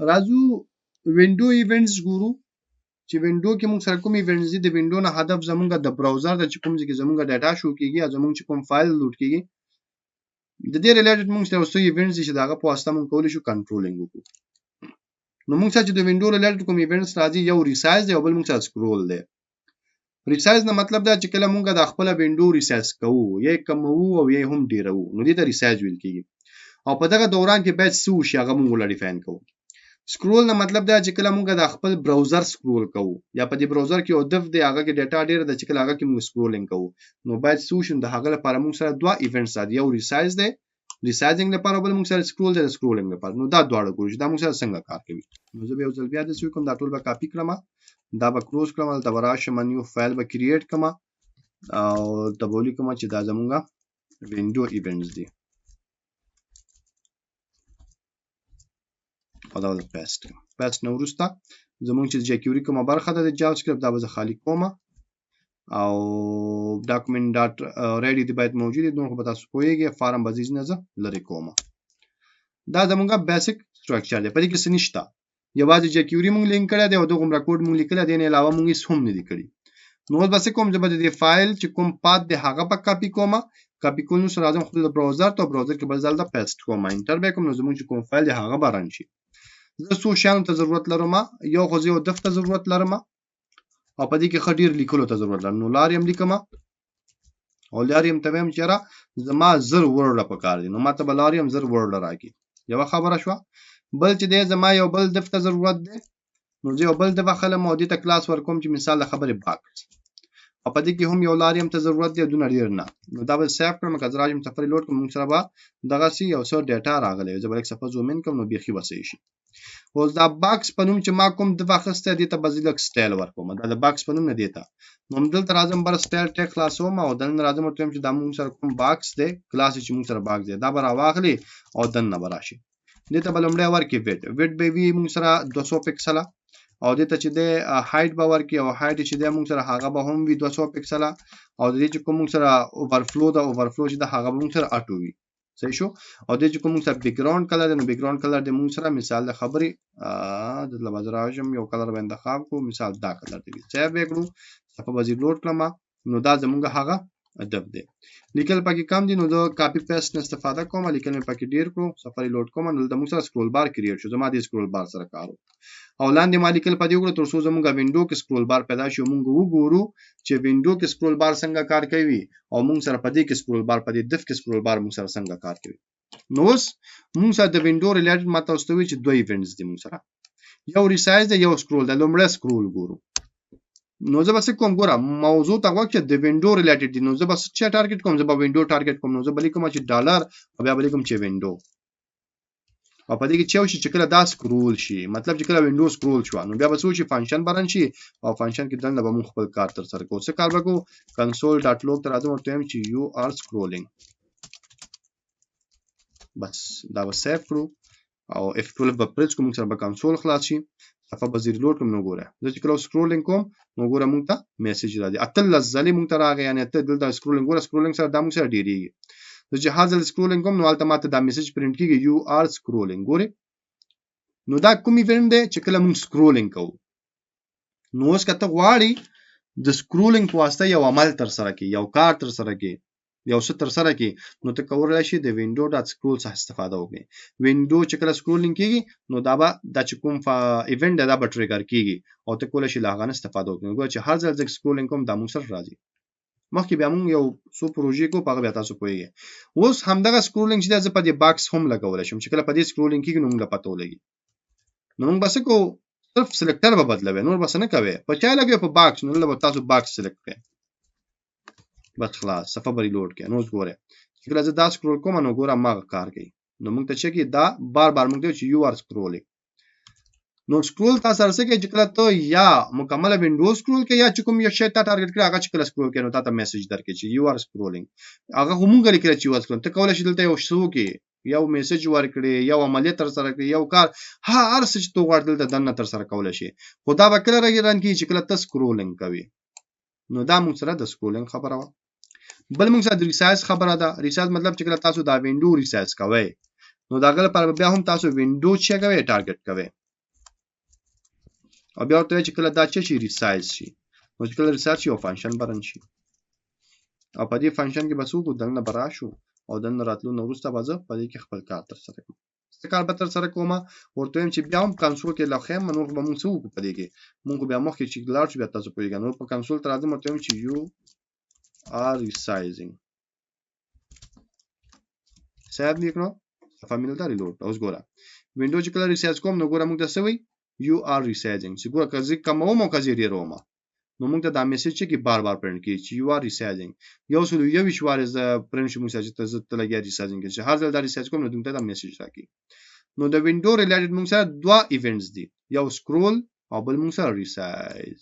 راځو وینډو ایونټس ګورو چې وینډو کې موږ سره کوم ایونټس دي. د وینډو نه هدف زمونږ د براوزر د کوم ځای کې زمونږ ډاټا شو کیږي یا زمونږ کوم فایل لوډ کیږي د دې ریلیټډ موږ سره اوسه ایونټس چې داغه په واسطه موږ کولی شو کنټرولینګ وکړو. نو موږ چې د وینډو ریلیټډ کوم ایونټس راځي یو ریسایز دی او بل موږ سره سکرول دی. ریسایز نه مطلب دا چې کله موږ د خپل وینډو ریسایز کوو یا کمو او یا هم ډیرو نو دې ته ریسایز ویل کیږي او په دغه دوران کې باید څه وشي هغه موږ ولر ډیفاین کوو. سکرول نه مطلب دا چې کله موږ د خپل براوزر سکرول کوو یا په دې براوزر کې هدف دی هغه کې ډاټا ډیر د چې کله هغه کې موږ سکرولینګ کوو نو باید څه وشي د هغه لپاره موږ سره دوه ایونټس دي یو ریسایز دی ریسایزینګ لپاره بل موږ سره سکرول دی سکرولینګ لپاره. نو دا دواړه ګورو چې دا موږ سره څنګه کار کوي. نو زه به یو ځل بیا د څه کوم دا ټول به کاپی کړم دا به کلوز کړم دا به راشم نیو فایل به کریټ کړم او دا به ولیکم چې دا زمونږه وینډو ایونټس دي او دا به پیسټ نو وروسته زمونږ چې jQuery کومه برخه ده د جاوا سکرپټ دا به خالی کوم او document dot ready دی باید موجود دي. نو په تاسو پوهیږئ فارم بزیز نه زه لري کوم. دا زمونږه بیسیک سټرکچر دی په دې کې څه نشته یوازې jQuery مونږ لینک کړی دی او دغه کوډ مونږ لیکل دی نه علاوه مونږ هیڅ هم نه دی کړی. نو بس کوم چې بده دی فایل چې کوم پات دی هغه په کاپی کوم کاپی کول نو سره راځم خپل براوزر ته براوزر کې بل ځل دا پیسټ کوم انټر به کوم نو زمونږ کوم فایل دی هغه باران شي. زه څو شیانو ته ضرورت لرم یو خو یو دفتر ضرورت لرم او په دې کې خډیر لیکلو ته ضرورت لرم. نو لاریم لیکم او لاریم ته هم چیرې زما زر ورډ په کار دي نو ماته بل لاریم زر ورډ راکی یو خبره شو. بل چې دې زما یو بل دفتر ضرورت دی نو زه یو بل د وخت مودې ته کلاس ورکوم چې مثال د خبرې باکس او په دې کې هم یو لاریم ته ضرورت دی دونه ډیر نه. نو دا به سیف کړم که راځم سفر لوډ کوم سره به دغه سی یو څو ډاټا راغلی زه به یک صفه زوم ان کوم نو بيخي وسې شي. اوس دا باکس په نوم چې ما کوم د واخسته دي ته بزیلک سټایل ورکوم دا د باکس په نوم نه دیتا نو دلته راځم بر سټایل ټیک خلاصوم او دن راځم ته چې د موږ سره کوم باکس دی کلاس چې موږ سره باکس دی دا به راواخلي او دن نه براشي دته بلمړی ورکی ویټ به وی موږ سره 200 پکسل او دته چې د هایټ به ورکی او هایټ چې د موږ سره هغه به هم وی 200 پکسل او د دې چې کوم موږ سره اوورفلو دا اوورفلو چې د هغه موږ سره اټو وی صحیح شو. او د چې کوم سره بیک ګراوند کلر نو بیک ګراوند کلر د موږ سره مثال د خبرې د لبازراجم یو کلر باندې انتخاب کو مثال دا کلر دی سیو وکړو صفه بزی لوډ کړم نو دا زمونږ هغه ادب دی. لیکل پکې کم دي نو د کاپی پیسټ نه استفاده کوم لیکل پکې ډیر کړو سفر لوډ کوم نو د موږ سره سکرول بار کریټ شو زما د سکرول بار سره کارو او لاندې مالیکل پدې وګړو تر څو زموږ وینډو کې سکرول بار پیدا شي موږ وګورو چې وینډو کې سکرول بار څنګه کار کوي او موږ سره پدې کې سکرول بار پدې دف کې سکرول بار موږ سره څنګه کار کوي. نو اوس موږ سره د وینډو ریلیټډ ماته واستوي چې دوه ایونټس دي موږ سره یو ریسایز دی یو سکرول دی لومړی سکرول ګورو نو زه بس کوم ګورم موضوع ته وخت د وینډو ریلیټډ دي نو زه بس چې ټارګټ کوم زه به وینډو ټارګټ کوم نو زه بلی کوم چې ډالر او بیا بلی کوم چې وینډو او په دې کې چې کله دا سکرول شي مطلب چې کله وینډو سکرول شو نو بیا به څه شي فنکشن برن شي او فنکشن کې دنه به موږ خپل کار تر سره کوو څه کار وکړو console.log ته راځم ورته چې you are scrolling بس دا به سیف کړو او F12 به پرېس کوم سره به کنسول خلاص شي صفه به زیر لوډ کوم نو ګوره زه چې کله سکرولینګ کوم نو ګوره موږ ته میسج راځي اتل ځلې موږ ته راغی یعنی ته دلته سکرولینګ ګوره سکرولینګ سره دا موږ سره ډیریږي د جهاز سکرولینګ کوم نو البته ماته دا میسج پرینټ کیږي you are scrolling ګوره نو دا کوم ایونت دی چې کله موږ سکرولینګ کوو نو اوس کته غواړي د سکرولینګ په واسطه یو عمل تر سره کی یو کار تر سره کی یو څه تر سره کی نو ته کولای شي د وینډو ډاټ سکرول څخه استفاده وکړي. وینډو چې کله سکرولینګ کیږي نو دا به د کوم ایونت دا به ټریګر کیږي او ته کولای شي لاغه استفاده وکړي نو چې هر ځل چې سکرولینګ کوم د موږ سره راځي مخکې بیا موږ یو څو پروژې کو په بیا تاسو کوی اوس همدغه سکرولینګ چې د په دې باکس هم لګولای شم چې کله په دې سکرولینګ کیږي نو موږ پته ولګي نو موږ بس کو صرف سلیکټر به بدلوي نور بس نه کوي په چا لګي په باکس نو له تاسو باکس سلیکټ کړئ بس خلاص صفه بری لوډ کړئ نو ګوره چې کله زه دا سکرول کوم نو ګوره ما کار کوي نو موږ ته چې دا بار بار موږ ته چې یو ار سکرولینګ نو سکرول تاسو سره څه کې چې کله ته یا مکمل وینډو سکرول کې یا چې کوم یو شی ته ټارګټ کړی هغه چې کله سکرول کې نو تاسو میسج درکې چې یو ار سکرولینګ هغه هم غلي کړی چې یو ار سکرول ته کولای شئ دلته یو شو کې یو میسج ورکړي یو عملیات تر سره کړي یو کار هر څه چې تو غواړئ دلته دنه تر سره کولای شي خدا به کله راګران کې چې کله تاسو سکرولینګ کوي نو دا موږ سره د سکرولینګ خبره و. بل موږ سره د ریسایز خبره ده. ریسایز مطلب چې کله تاسو دا وینډو ریسایز کوئ نو دا غل پر بیا هم تاسو وینډو چې کوي ټارګټ کوي او بیا ورته چې کله دا چې ریسایز شي نو چې کله ریسایز شي یو فنکشن برن شي او په دې فنکشن کې به څوک دننه برا شو او دننه راتلو نو وروسته به زه په دې کې خپل کار تر سره کوم کار به تر سره کوم ورته وایم چې بیا هم کنسول کې لخم نو به موږ څه وکړو په دې کې موږ بیا مخکې چې لاړ شو بیا تاسو پوهیږئ نو په کنسول تر راځم ورته وایم چې you are resizing صاحب لیکلو فامیل دا ریلود اوس ګوره وینډو چې کله ریسایز کوم نو ګوره موږ ته څه وایي you are resizing چې ګوره کزي کوم او کزي ډیروم نو موږ ته دا میسج چې بار بار پرنټ کیږي چې you are resizing یو سل یو شوار ز پرنټ شي میسج ته زته لګیا resizing چې هر ځل دا ریسایز کوم نو موږ ته دا میسج راکړي نو د وینډو ریلیټډ موږ سره دوه ایونټس دي یو سکرول او بل موږ سره ریسایز